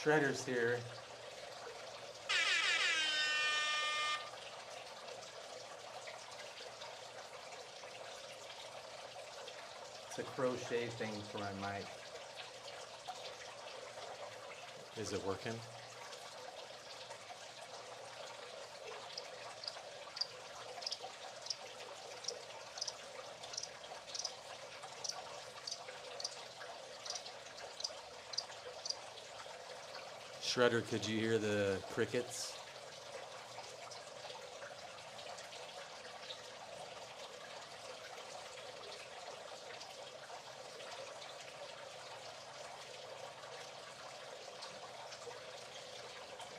Shredder's here. It's a crochet thing for my mic. Is it working? Shredder, could you hear the crickets?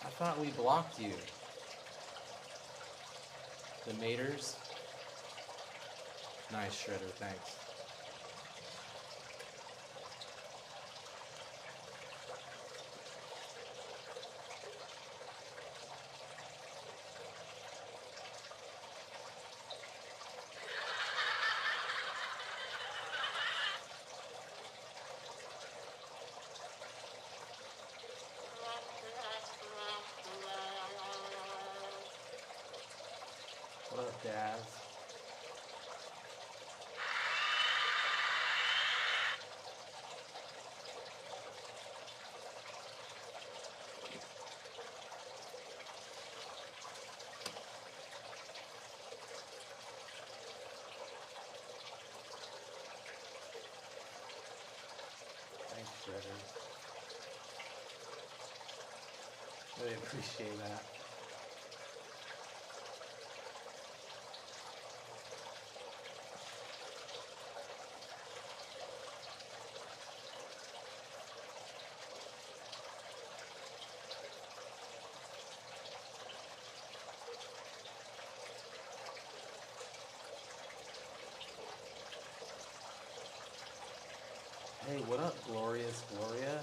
I thought we blocked you. The maters? Nice, Shredder, thanks. What up, Daz? Thanks, Shredder. Really appreciate that. Hey, what up, Glorious Gloria?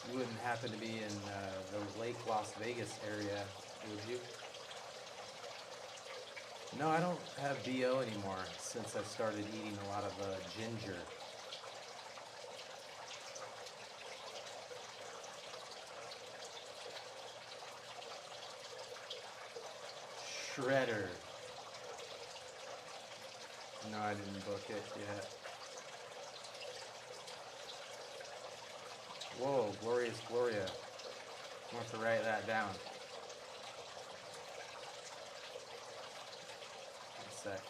You wouldn't happen to be in the Lake Las Vegas area, would you? No, I don't have BO anymore since I started eating a lot of ginger. Shredder. No, I didn't book it yet. Whoa, Glorious Gloria. I want to write that down. One sec.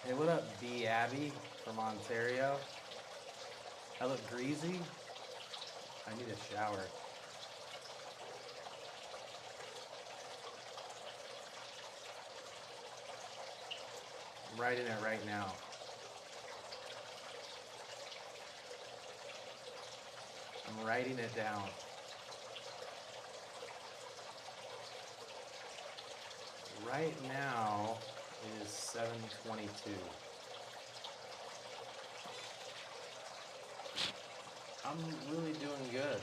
Hey, what up, B. Abby from Ontario? I look greasy? I need a shower. I'm writing it right now. I'm writing it down. Right now it is 7:22. I'm really doing good.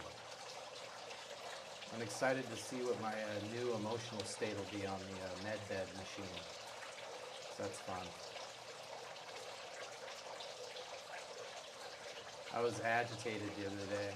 I'm excited to see what my new emotional state will be on the med bed machine. So that's fun. I was agitated the other day.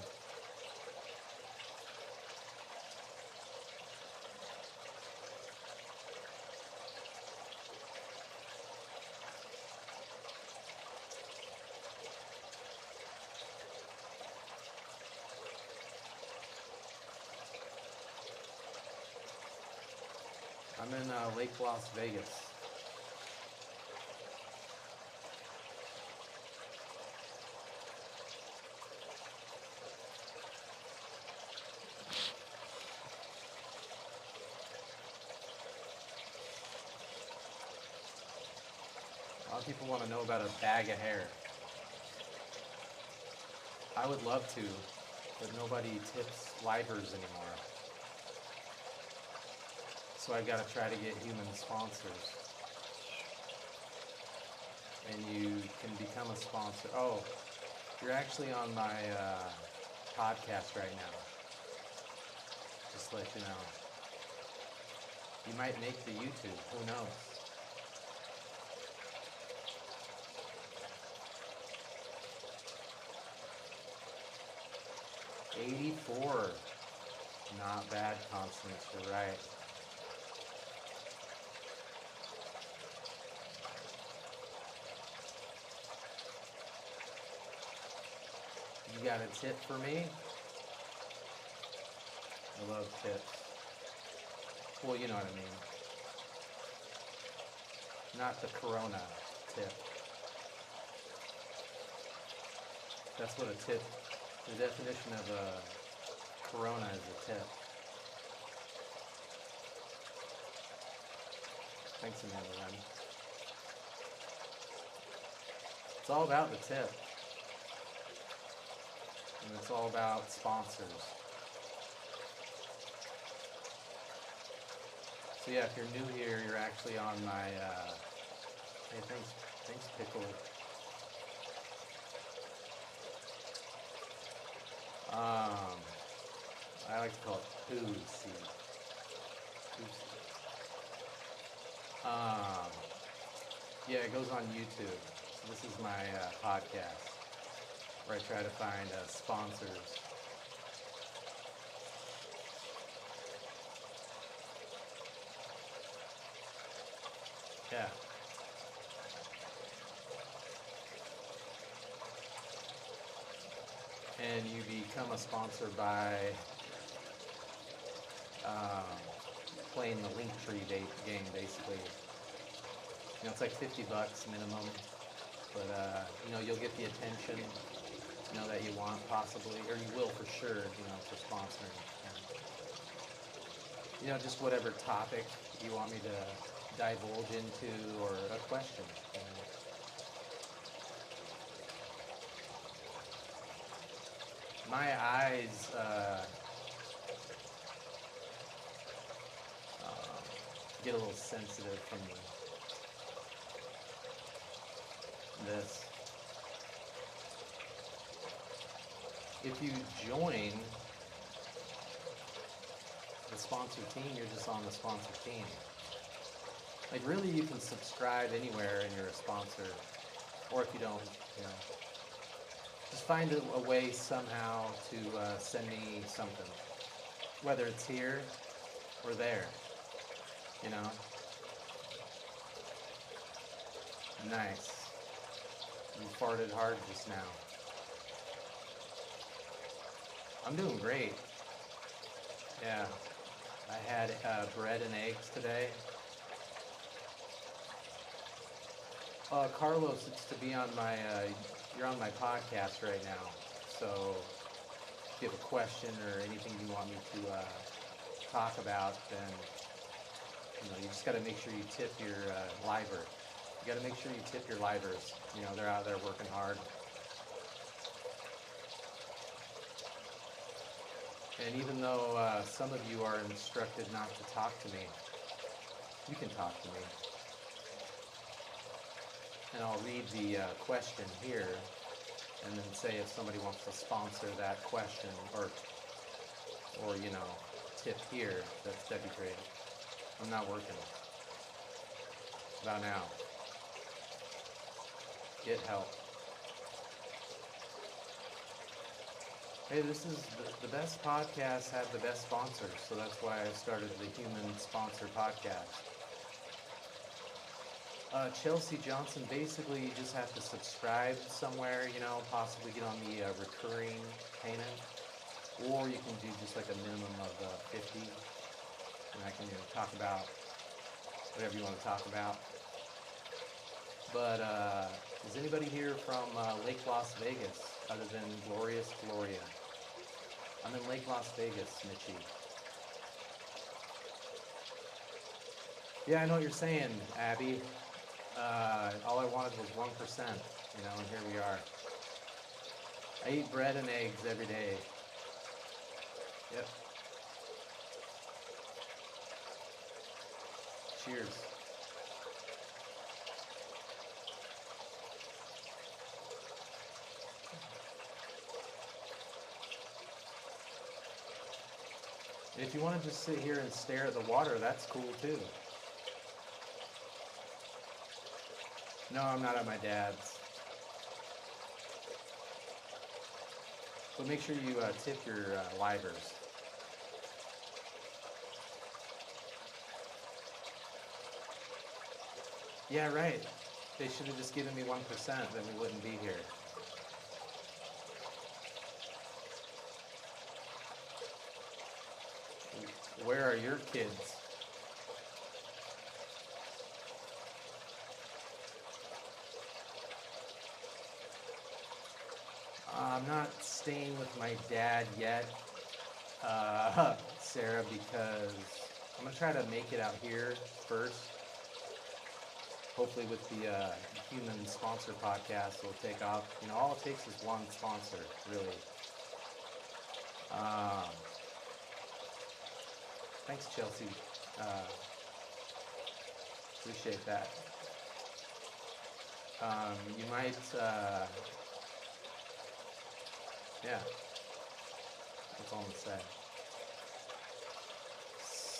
I'm in Lake Las Vegas. A lot of people want to know about a bag of hair. I would love to, but nobody tips lifers anymore. So I gotta try to get human sponsors. And you can become a sponsor. Oh, you're actually on my podcast right now. Just Just to let you know. You might make the YouTube, who knows? $84. Not bad, Constance, you're right. You got a tip for me? I love tips. Well, you know what I mean. Not the Corona tip. That's what a tip, the definition of a Corona is a tip. Thanks, Amanda Lynn. It's all about the tip. And it's all about sponsors. So yeah, if you're new here, you're actually on my, hey, thanks, Pickle. I like to call it poo seed. Yeah, it goes on YouTube. So this is my podcast where I try to find sponsors. Yeah. And you become a sponsor by playing the Linktree game, basically. You know, it's like $50 minimum, but you know, you'll get the attention, you know, that you want possibly, or you will for sure, you know, for sponsoring. And, you know, just whatever topic you want me to divulge into, or a question. You know. My eyes get a little sensitive from this. If you join the sponsor team, you're just on the sponsor team. Like, really, you can subscribe anywhere and you're a sponsor. Or if you don't, you know, just find a way somehow to send me something. Whether it's here or there, you know. Nice. You farted hard just now. I'm doing great. Yeah. I had bread and eggs today. Carlos, it's to be on my, you're on my podcast right now. So if you have a question or anything you want me to talk about, then, you know, you just got to make sure you tip your liver. You got to make sure you tip your livers. You know, they're out there working hard. And even though some of you are instructed not to talk to me, you can talk to me. And I'll read the question here, and then say if somebody wants to sponsor that question, or you know, tip here, that'd be great. I'm not working. About now. Get help. Hey, this is the best podcasts have the best sponsors, so that's why I started the Human Sponsor Podcast. Chelsea Johnson, basically you just have to subscribe somewhere, you know, possibly get on the recurring payment, or you can do just like a minimum of 50, and I can, you know, talk about whatever you want to talk about. But is anybody here from Lake Las Vegas other than Glorious Gloria? I'm in Lake Las Vegas, Mitchie. Yeah, I know what you're saying, Abby. All I wanted was 1%, you know, and here we are. I eat bread and eggs every day. Yep. Cheers. If you want to just sit here and stare at the water, that's cool too. No, I'm not at my dad's. But make sure you tip your livers. Yeah, right. They should have just given me 1%, then we wouldn't be here. Where are your kids? I'm not staying with my dad yet, Sarah, because I'm gonna try to make it out here first. Hopefully with the human sponsor podcast, it'll take off. You know, all it takes is one sponsor, really. Um, Thanks, Chelsea. Appreciate that. You might, yeah, that's all I'm gonna say.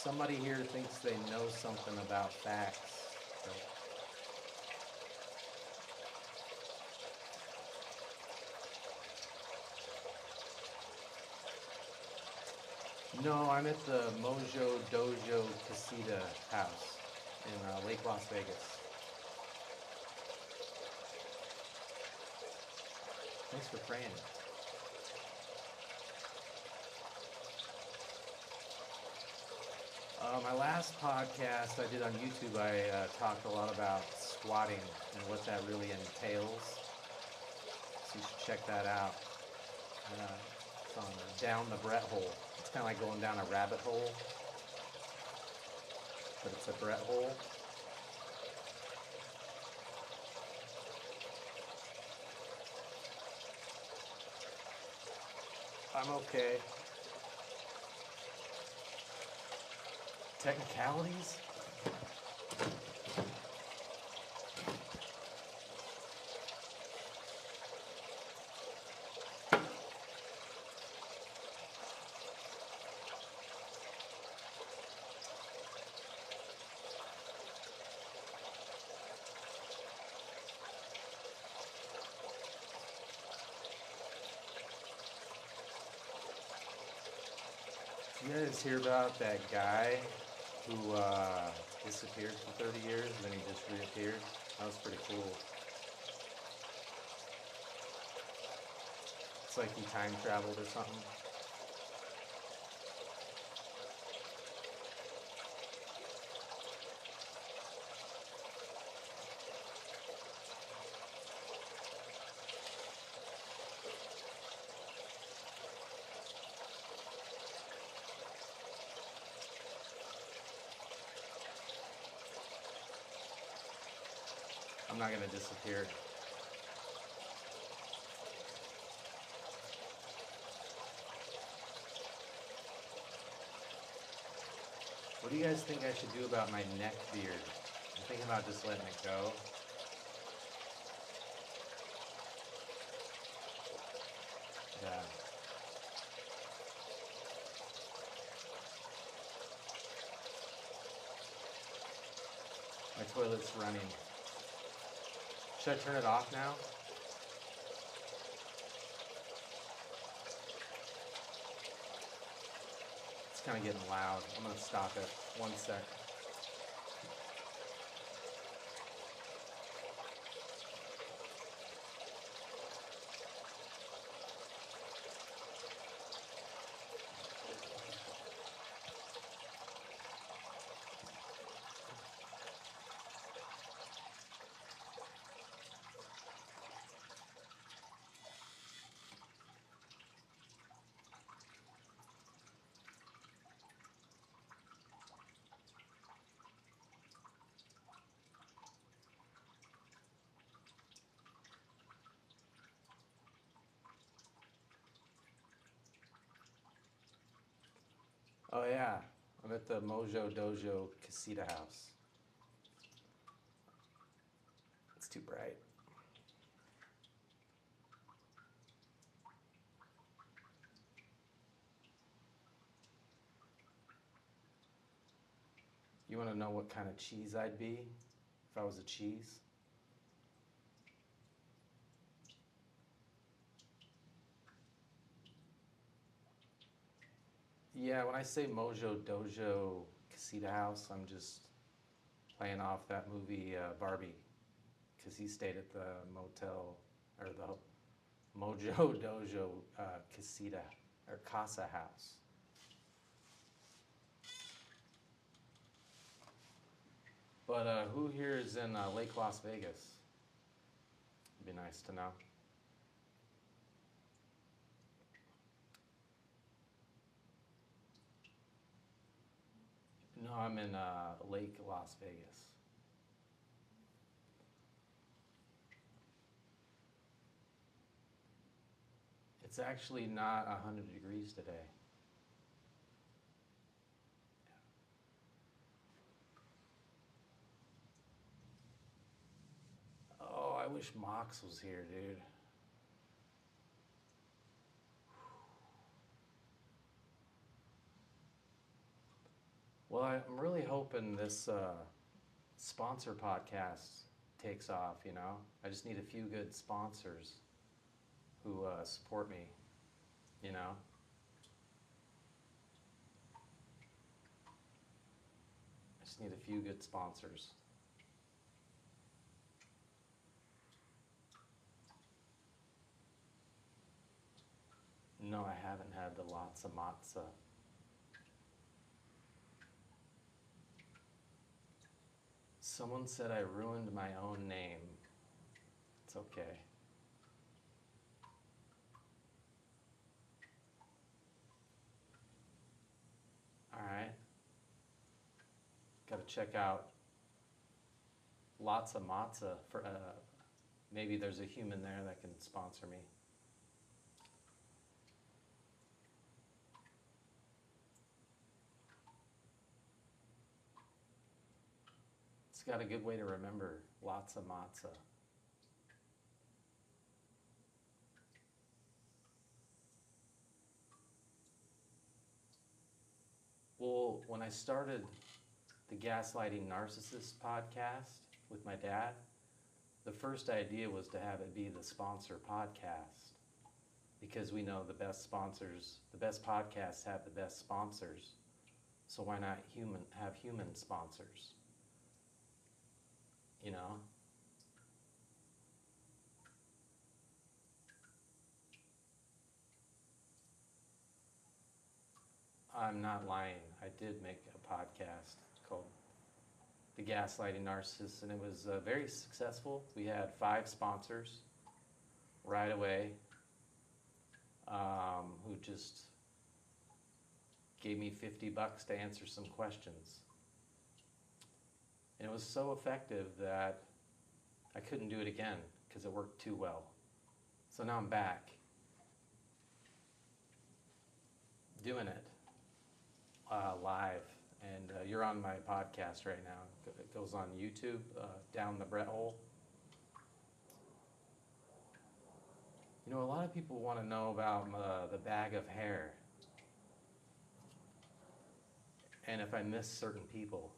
Somebody here thinks they know something about facts. So. No, I'm at the Mojo Dojo Casita house in Lake Las Vegas. Thanks for praying. My last podcast I did on YouTube, I talked a lot about squatting and what that really entails. So you should check that out. It's on Down the Bretthole. It's kind of like going down a rabbit hole, but it's a Bretthole. I'm okay. Technicalities? You guys hear about that guy who disappeared for 30 years and then he just reappeared? That was pretty cool. It's like he time traveled or something. I'm not gonna disappear. What do you guys think I should do about my neck beard? I'm thinking about just letting it go. Yeah. My toilet's running. Should I turn it off now? It's kind of getting loud. I'm gonna stop it. 1 sec. Oh yeah, I'm at the Mojo Dojo Casita house. It's too bright. You want to know what kind of cheese I'd be if I was a cheese? Yeah, when I say Mojo Dojo Casita House, I'm just playing off that movie Barbie, because he stayed at the motel or the Mojo Dojo Casita or Casa House. But who here is in Lake Las Vegas? It'd be nice to know. No, I'm in Lake Las Vegas. It's actually not 100 degrees today. Oh, I wish Mox was here, dude. Well, I'm really hoping this sponsor podcast takes off, you know? I just need a few good sponsors who support me, you know? I just need a few good sponsors. No, I haven't had the lots of matzah. Someone said I ruined my own name. It's okay. All right. Got to check out lots of matzah for maybe there's a human there that can sponsor me. It's got a good way to remember lots of matzah. Well, when I started the Gaslighting Narcissist podcast with my dad, the first idea was to have it be the sponsor podcast, because we know the best sponsors, the best podcasts have the best sponsors. So why not have human sponsors? You know? I'm not lying. I did make a podcast called The Gaslighting Narcissist, and it was very successful. We had 5 sponsors right away who just gave me $50 to answer some questions. And it was so effective that I couldn't do it again because it worked too well. So now I'm back doing it live, and you're on my podcast right now. It goes on YouTube, Down the Bretthole. You know, a lot of people want to know about the bag of hair, and if I miss certain people.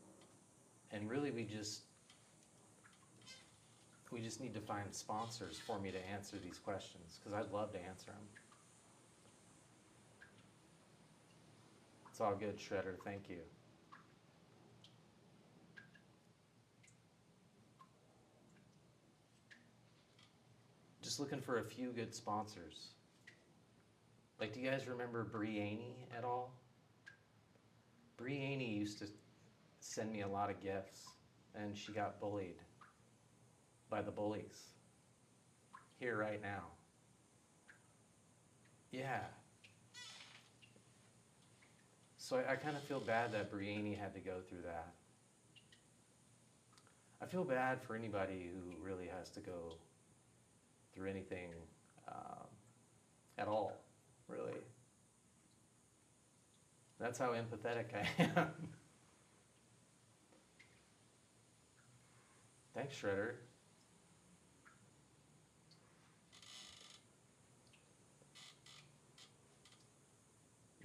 And really, we just need to find sponsors for me to answer these questions, because I'd love to answer them. It's all good, Shredder. Thank you. Just looking for a few good sponsors. Like, do you guys remember Brianey at all? Brianey used to send me a lot of gifts, and she got bullied by the bullies. Here right now. Yeah. So I kind of feel bad that Brianey had to go through that. I feel bad for anybody who really has to go through anything at all, really. That's how empathetic I am. Thanks, Shredder.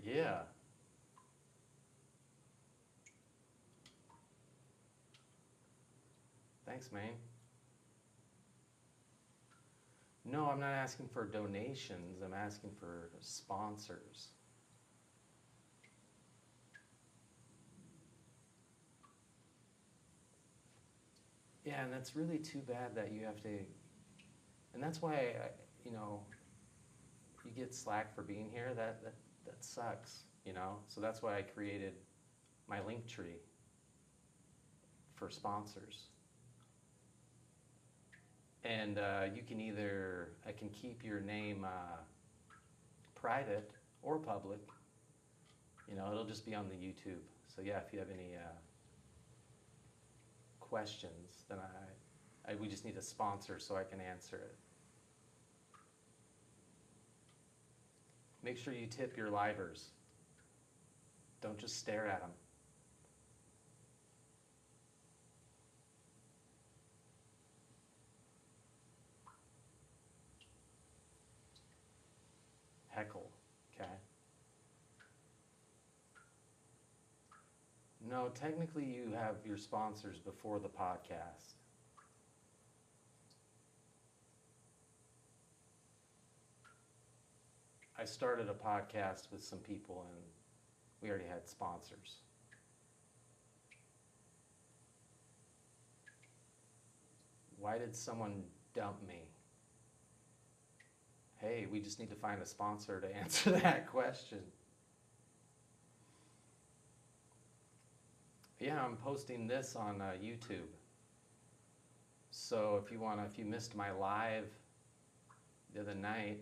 Yeah. Thanks, man. No, I'm not asking for donations. I'm asking for sponsors. Yeah, and that's really too bad that you have to, and that's why, you know, you get slack for being here. That sucks, you know? So that's why I created my link tree for sponsors. And you can either, I can keep your name private or public. You know, it'll just be on the YouTube. So yeah, if you have any questions, then we just need a sponsor so I can answer it. Make sure you tip your livers. Don't just stare at them. Heckle, okay? No, technically you have your sponsors before the podcast. I started a podcast with some people and we already had sponsors. Why did someone dump me? Hey, we just need to find a sponsor to answer that question. Yeah, I'm posting this on YouTube. So if you missed my live the other night,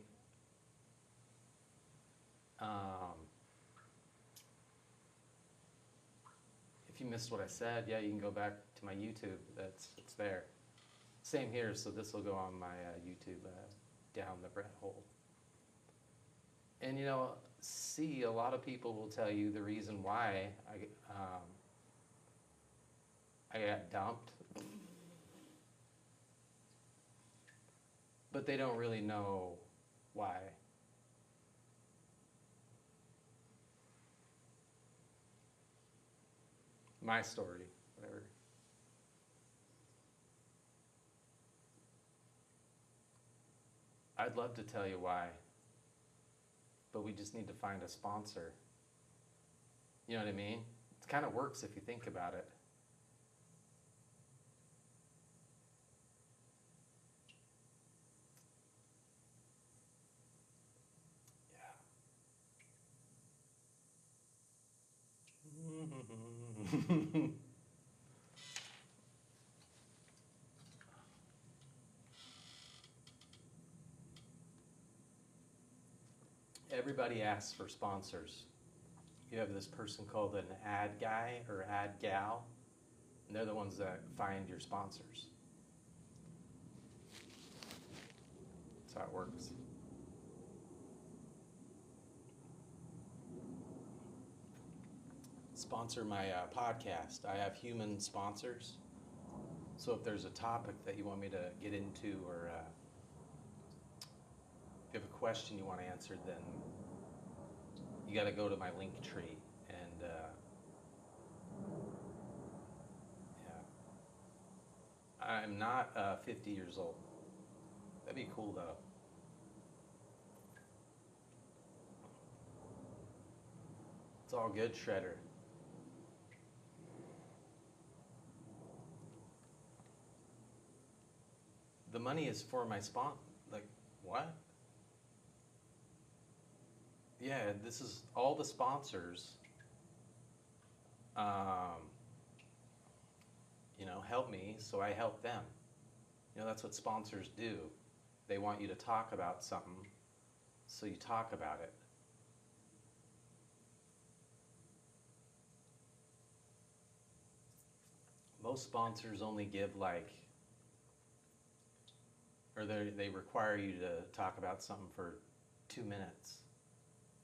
if you missed what I said, yeah, you can go back to my YouTube. It's there. Same here, so this will go on my YouTube down the Bretthole. And you know, see, a lot of people will tell you the reason why I got dumped, but they don't really know why. My story, whatever. I'd love to tell you why, but we just need to find a sponsor. You know what I mean? It kind of works if you think about it. Yeah. Everybody asks for sponsors. You have this person called an ad guy or ad gal, and they're the ones that find your sponsors. That's how it works. Sponsor my podcast. I have human sponsors. So if there's a topic that you want me to get into, or if you have a question you want answered, then you got to go to my link tree. And yeah, I'm not 50 years old. That'd be cool though. It's all good, Shredder. The money is for my Like, what? Yeah, this is all the sponsors. Um, you know, help me, so I help them. You know, that's what sponsors do. They want you to talk about something, so you talk about it. Most sponsors only give like, or they require you to talk about something for 2 minutes.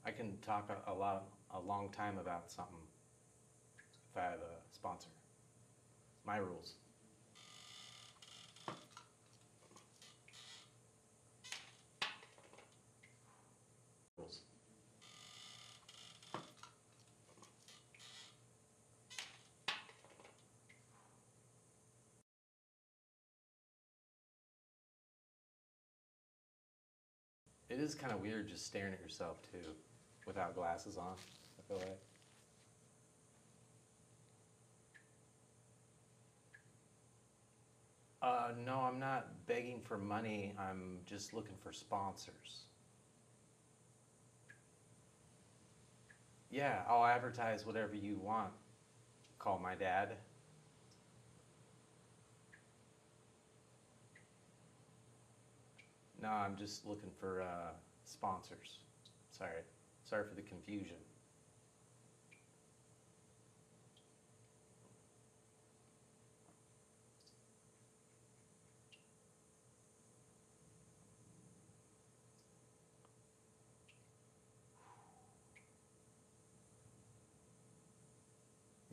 I can talk a long time about something if I have a sponsor. My rules. Rules. It is kind of weird just staring at yourself too, without glasses on, I feel like. No, I'm not begging for money. I'm just looking for sponsors. Yeah, I'll advertise whatever you want. Call my dad. No, I'm just looking for sponsors. Sorry. Sorry for the confusion.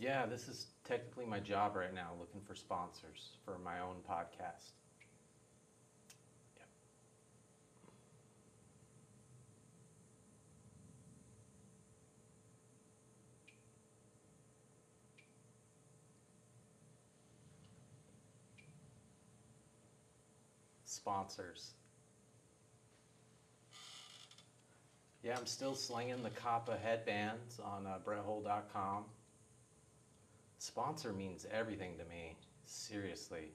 Yeah, this is technically my job right now, looking for sponsors for my own podcast. Yep. Sponsors. Yeah, I'm still slinging the Kappa headbands on Bretthole.com. Sponsor means everything to me, seriously.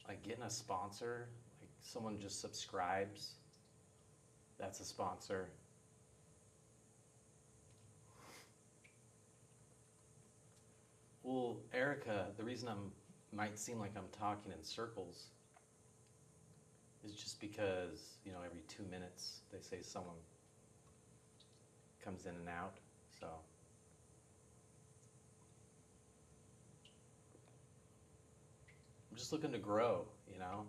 Like getting a sponsor, like someone just subscribes, that's a sponsor. Well, Erica, the reason might seem like I'm talking in circles is just because, every 2 minutes they say someone comes in and out, so. I'm just looking to grow,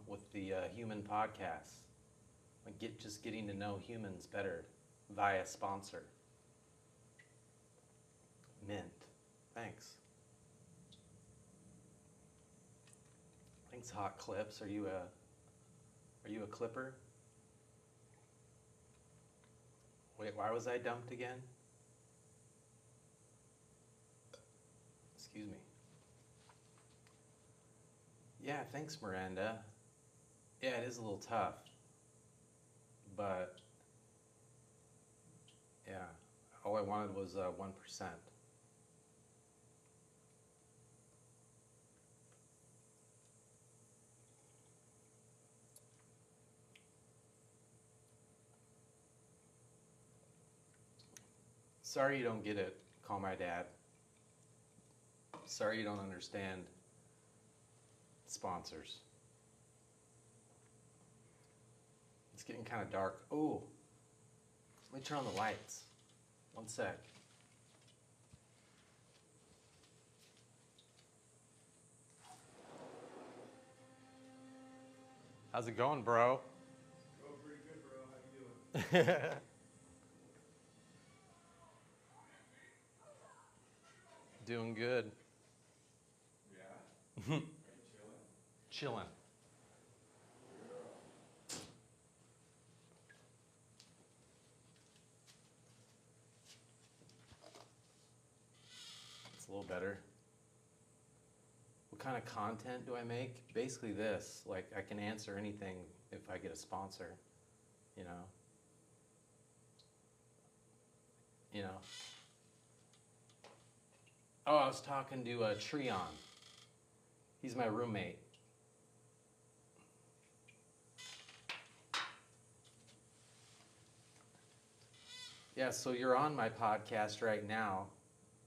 with the human podcast. Like just getting to know humans better via sponsor. Mint. Thanks. Thanks, Hot Clips. Are you a clipper? Wait, why was I dumped again? Excuse me. Yeah, thanks, Miranda. Yeah, it is a little tough. But, yeah, all I wanted was 1%. Sorry you don't get it. Call my dad. Sorry you don't understand sponsors. It's getting kind of dark. Oh, let me turn on the lights. One sec. How's it going, bro? Going pretty good, bro. How you doing? Doing good. Yeah? Are you chilling? Chilling. It's a little better. What kind of content do I make? Basically this, like I can answer anything if I get a sponsor, you know? You know? Oh, I was talking to Treon. He's my roommate. Yeah, so you're on my podcast right now.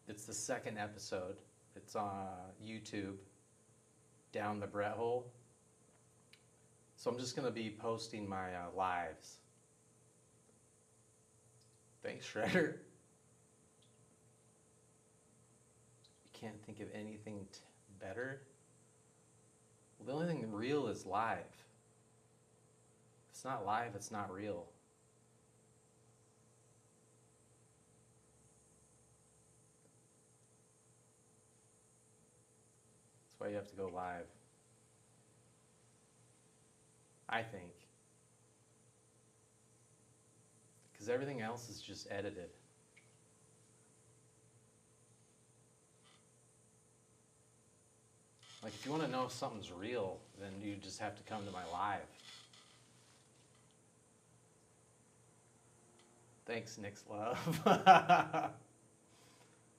It's the second episode. It's on YouTube, Down the Bretthole. So I'm just going to be posting my lives. Thanks, Shredder. You can't think of anything better? Well, the only thing real is live. If it's not live, it's not real. That's why you have to go live. I think. Because everything else is just edited. Like if you want to know if something's real, then you just have to come to my live. Thanks, Nick's love.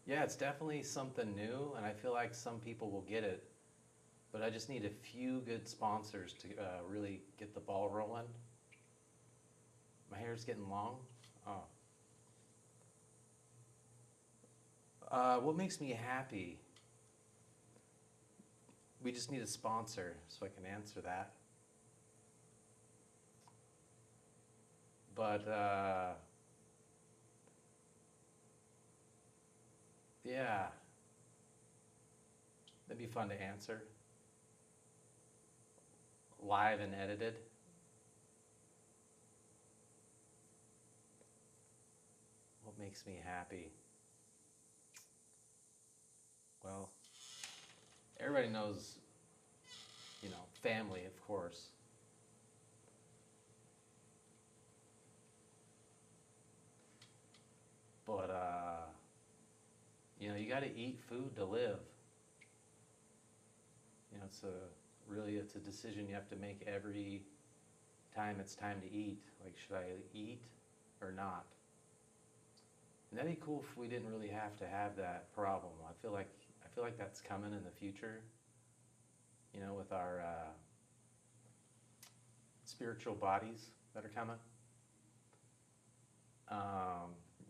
Yeah, it's definitely something new, and I feel like some people will get it. But I just need a few good sponsors to really get the ball rolling. My hair's getting long. Oh. What makes me happy? We just need a sponsor so I can answer that. But yeah, that'd be fun to answer. Live and edited. What makes me happy? Well, everybody knows, family, of course. But, you got to eat food to live. It's a decision you have to make every time it's time to eat. Like, should I eat or not? And that'd be cool if we didn't really have to have that problem. I feel like that's coming in the future. With our spiritual bodies that are coming.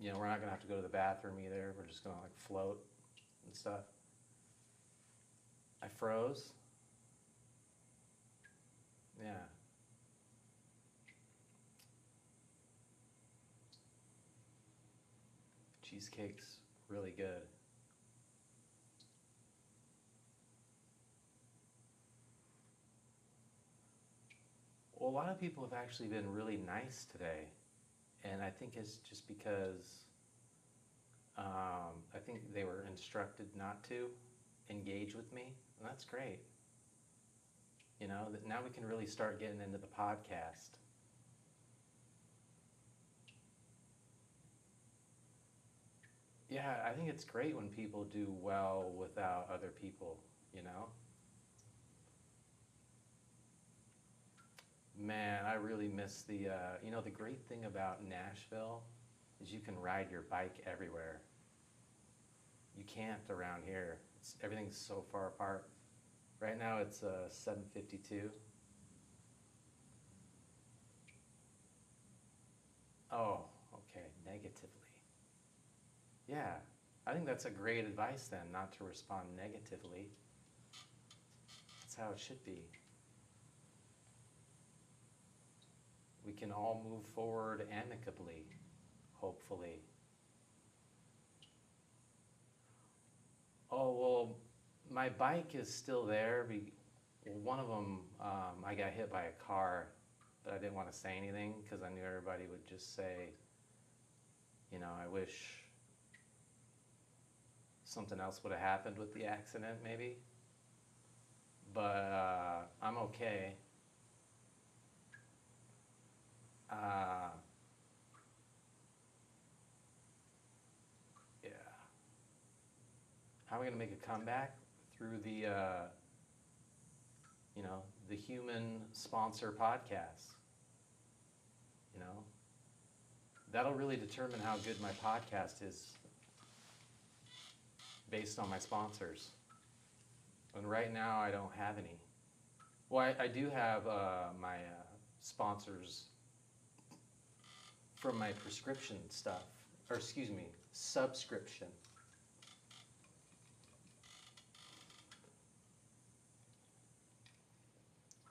We're not gonna have to go to the bathroom either. We're just gonna like float and stuff. I froze. Yeah. Cheesecake's really good. Well, a lot of people have actually been really nice today. And I think it's just because I think they were instructed not to engage with me. And that's great. That now we can really start getting into the podcast. Yeah, I think it's great when people do well without other people, Man, I really miss the great thing about Nashville is you can ride your bike everywhere. You can't around here. Everything's so far apart. Right now it's 7:52. Oh, okay, negatively. Yeah, I think that's a great advice then, not to respond negatively. That's how it should be. We can all move forward amicably, hopefully. Oh, well, my bike is still there. One of them, I got hit by a car, but I didn't want to say anything because I knew everybody would just say, I wish something else would have happened with the accident, maybe. But I'm okay. Yeah. How are we going to make a comeback? Through the human sponsor podcast. That'll really determine how good my podcast is based on my sponsors. And right now I don't have any. Well, I do have my sponsors from my prescription stuff, or excuse me, subscription.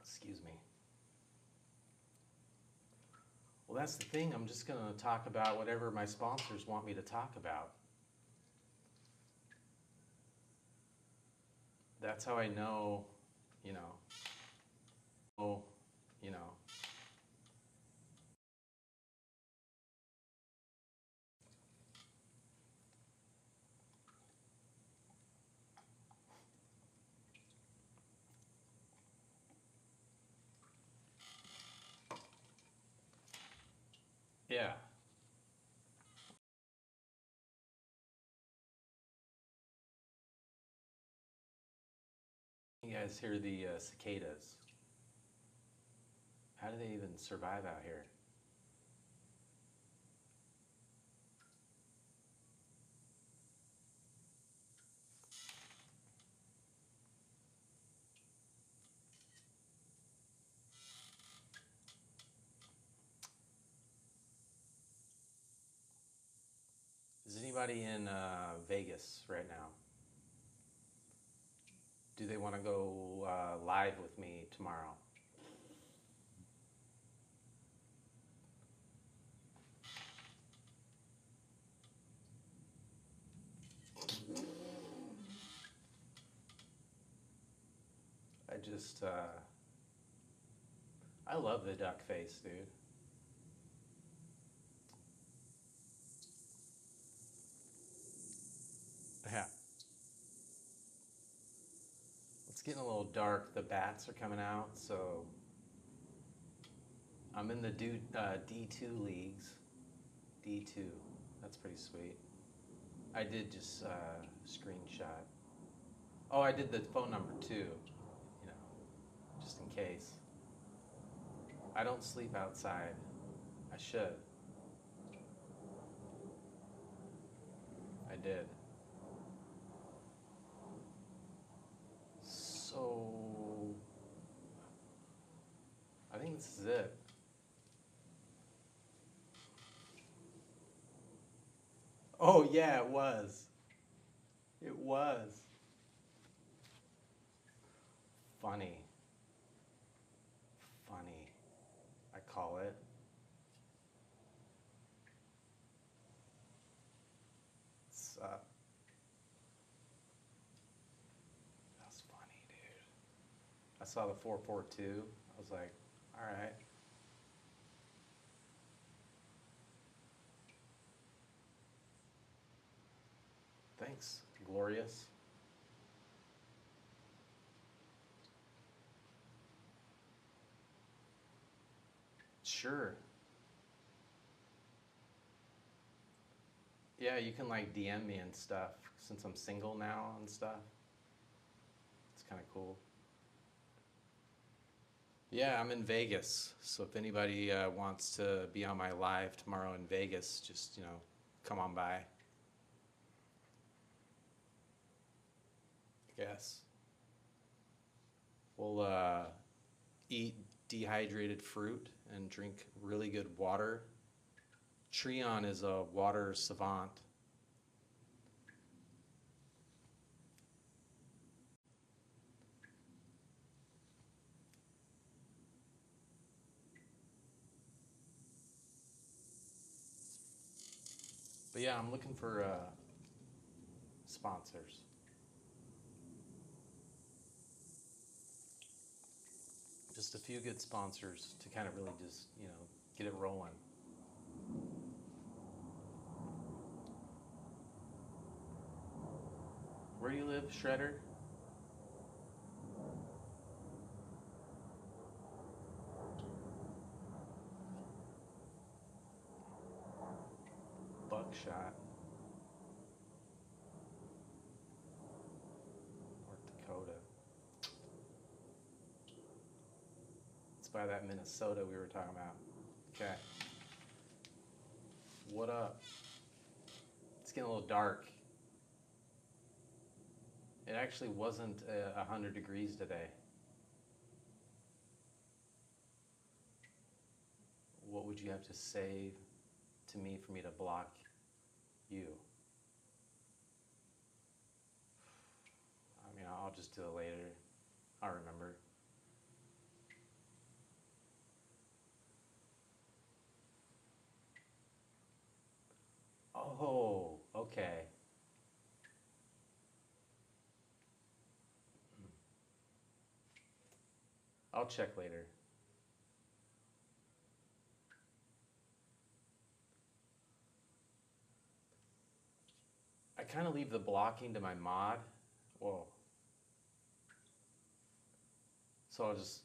Excuse me. Well, that's the thing. I'm just going to talk about whatever my sponsors want me to talk about. That's how I know, oh, yeah. You guys hear the cicadas? How do they even survive out here? anybody in Vegas right now? Do they want to go live with me tomorrow? I just, I love the duck face, dude. Yeah. It's getting a little dark. The bats are coming out, so I'm in the D2 leagues. D2. That's pretty sweet. I did just screenshot. Oh, I did the phone number too, you know, just in case. I don't sleep outside. I should. I did. So, I think this is it. Oh, yeah, it was. It was. Funny. Funny, I call it. It's, that's funny, dude. I saw the 442. I was like, all right. Thanks, Glorious. Sure. Yeah, you can like DM me and stuff since I'm single now and stuff. It's kind of cool. Yeah, I'm in Vegas. So if anybody wants to be on my live tomorrow in Vegas, just, you know, come on by. I guess. We'll eat dehydrated fruit and drink really good water. Treon is a water savant. But yeah, I'm looking for sponsors. Just a few good sponsors to kind of really just, you know, get it rolling. Where do you live, Shredder? Buckshot. North Dakota. It's by that Minnesota we were talking about. Okay. What up? It's getting a little dark. It actually wasn't 100 degrees today. What would you have to say to me for me to block you? I mean, I'll just do it later. I'll remember. Oh, okay. I'll check later. I kind of leave the blocking to my mod. Whoa. So I'll just,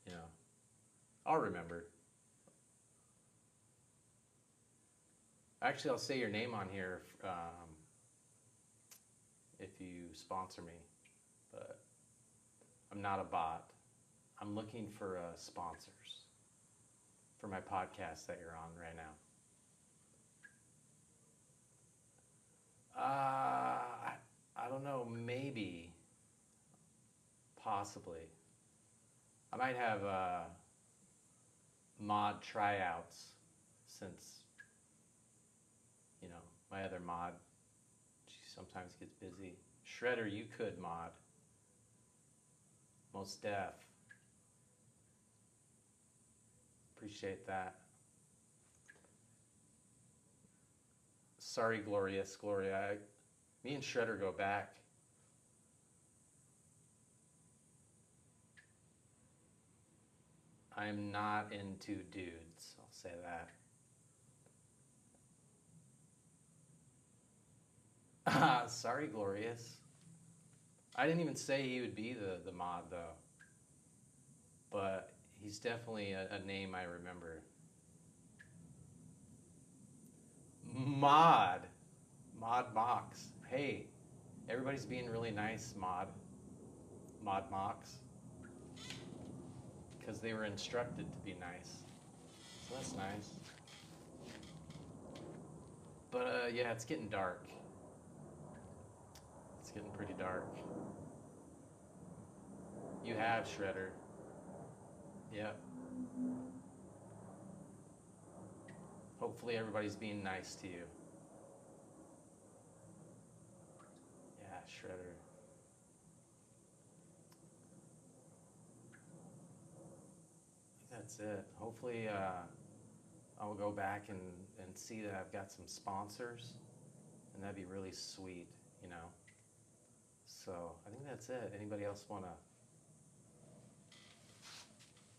you know, I'll remember. Actually, I'll say your name on here if you sponsor me, but I'm not a bot. I'm looking for sponsors for my podcast that you're on right now. I don't know, maybe, possibly. I might have mod tryouts since, you know, my other mod sometimes gets busy. Shredder, you could mod. Most def. Appreciate that. Sorry, Gloria. Me and Shredder go back. I'm not into dudes, I'll say that. Sorry, Glorious. I didn't even say he would be the mod, though. But he's definitely a name I remember. Mod Mox. Hey, everybody's being really nice, Mod Mox. Because they were instructed to be nice. So that's nice. But yeah, it's getting dark. It's getting pretty dark. You have Shredder. Yep. Hopefully everybody's being nice to you. Yeah, Shredder. That's it. Hopefully I'll go back and see that I've got some sponsors, and that'd be really sweet, you know. So I think that's it. Anybody else want to?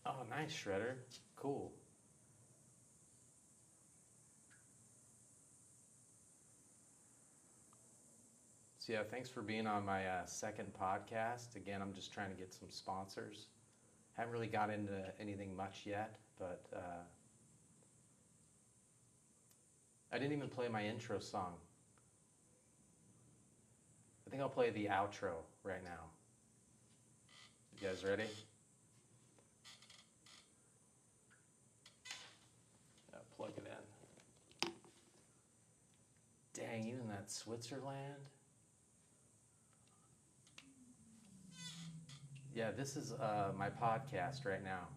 Oh, nice, Shredder. Cool. So yeah, thanks for being on my second podcast. Again, I'm just trying to get some sponsors. Haven't really got into anything much yet, but I didn't even play my intro song. I think I'll play the outro right now. You guys ready? Plug it in. Dang, even that Switzerland? Yeah, this is my podcast right now.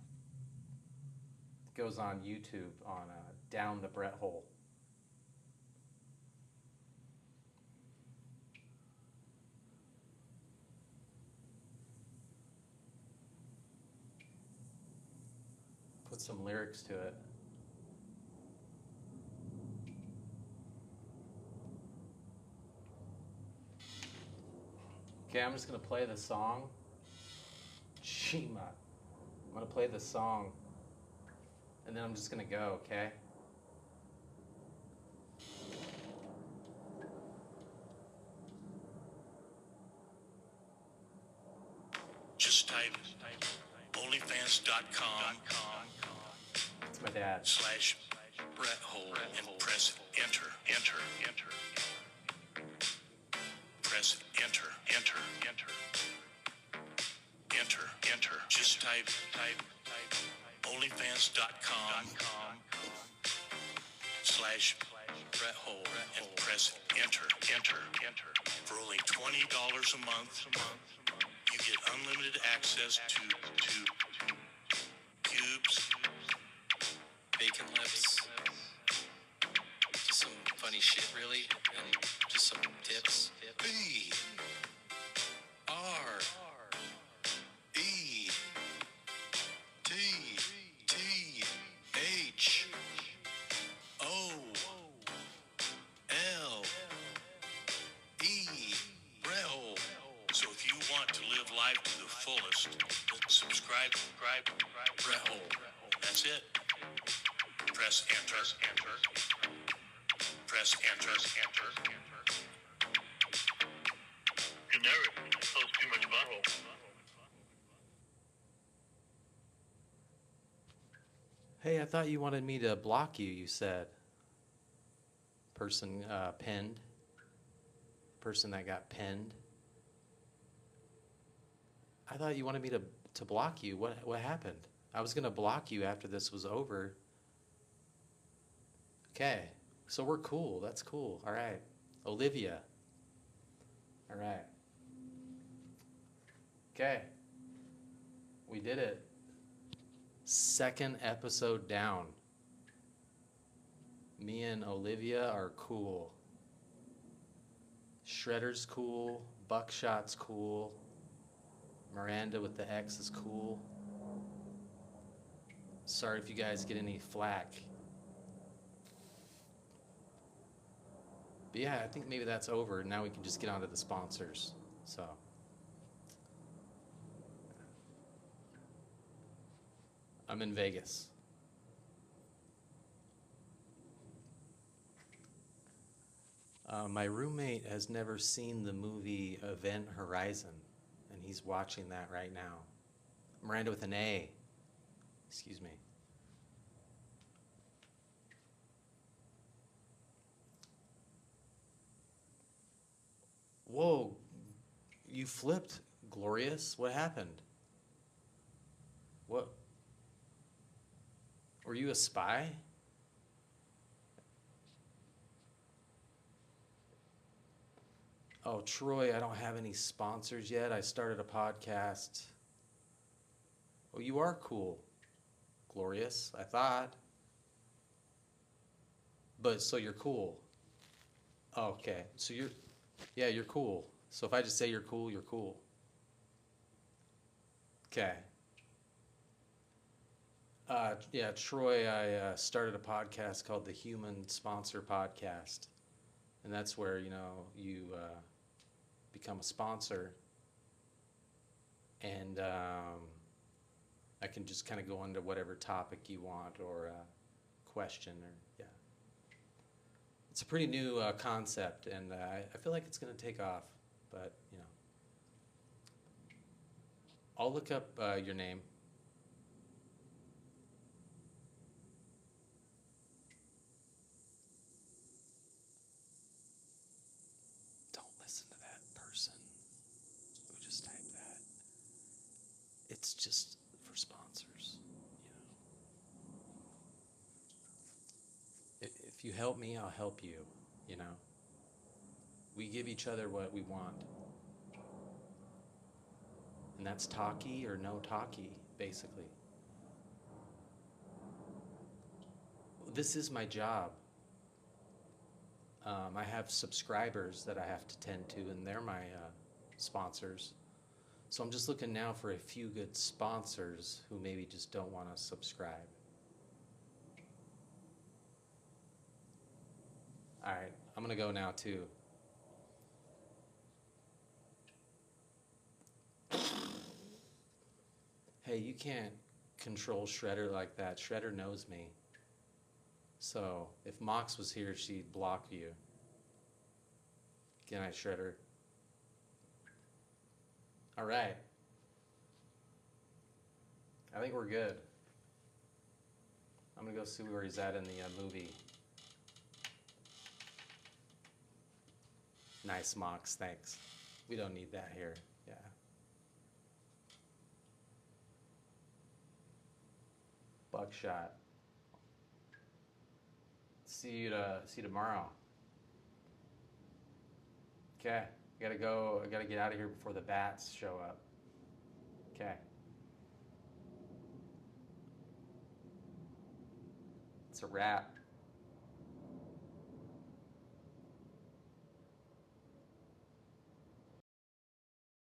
It goes on YouTube on Down the Bretthole. Put some lyrics to it. Okay, I'm just going to play the song. Shima. I'm going to play the song, and then I'm just going to go, okay? Just type onlyfans.com It's my dad. /Bretthole and press enter. Press enter. Just type onlyfans.com /Bretthole and press enter. For only $20 a month, you get unlimited access to pubes, bacon lips, just some funny shit, really, and just some tips. B R E T T H O L E Bretthole. So if you want to live life to the fullest, subscribe Bretthole. That's it. Press enter. Press enter. You never post too much butthole. Hey, I thought you wanted me to block you, you said. Person pinned. Person that got pinned. I thought you wanted me to block you. What happened? I was going to block you after this was over. Okay. So we're cool. That's cool. All right. Olivia. All right. Okay. We did it. Second episode down. Me and Olivia are cool. Shredder's cool. Buckshot's cool. Miranda with the X is cool. Sorry if you guys get any flack. But yeah, I think maybe that's over. Now we can just get on to the sponsors. So. I'm in Vegas. My roommate has never seen the movie Event Horizon, and he's watching that right now. Miranda with an A. Excuse me. Whoa, you flipped, Glorious. What happened? What? Were you a spy? Oh, Troy, I don't have any sponsors yet. I started a podcast. Oh, you are cool, Glorious, I thought. But so you're cool. Oh, okay. So you're cool. So if I just say you're cool, you're cool. Okay. Yeah, Troy, I started a podcast called the Human Sponsor Podcast. And that's where, you become a sponsor. And I can just kind of go into whatever topic you want or question or, yeah. It's a pretty new concept, and I feel like it's going to take off. But, I'll look up your name. Don't listen to that person who just typed that. It's just for sponsors, If you help me, I'll help you, We give each other what we want. And that's talkie or no talkie, basically. This is my job. I have subscribers that I have to tend to, and they're my sponsors. So I'm just looking now for a few good sponsors who maybe just don't want to subscribe. All right, I'm going to go now, too. Hey, you can't control Shredder like that. Shredder knows me. So if Mox was here, she'd block you. Good night, Shredder. All right. I think we're good. I'm going to go see where he's at in the movie. Nice, Mox. Thanks. We don't need that here. Yeah. Buckshot. See you tomorrow. Okay. I gotta go. I gotta get out of here before the bats show up. Okay. It's a wrap.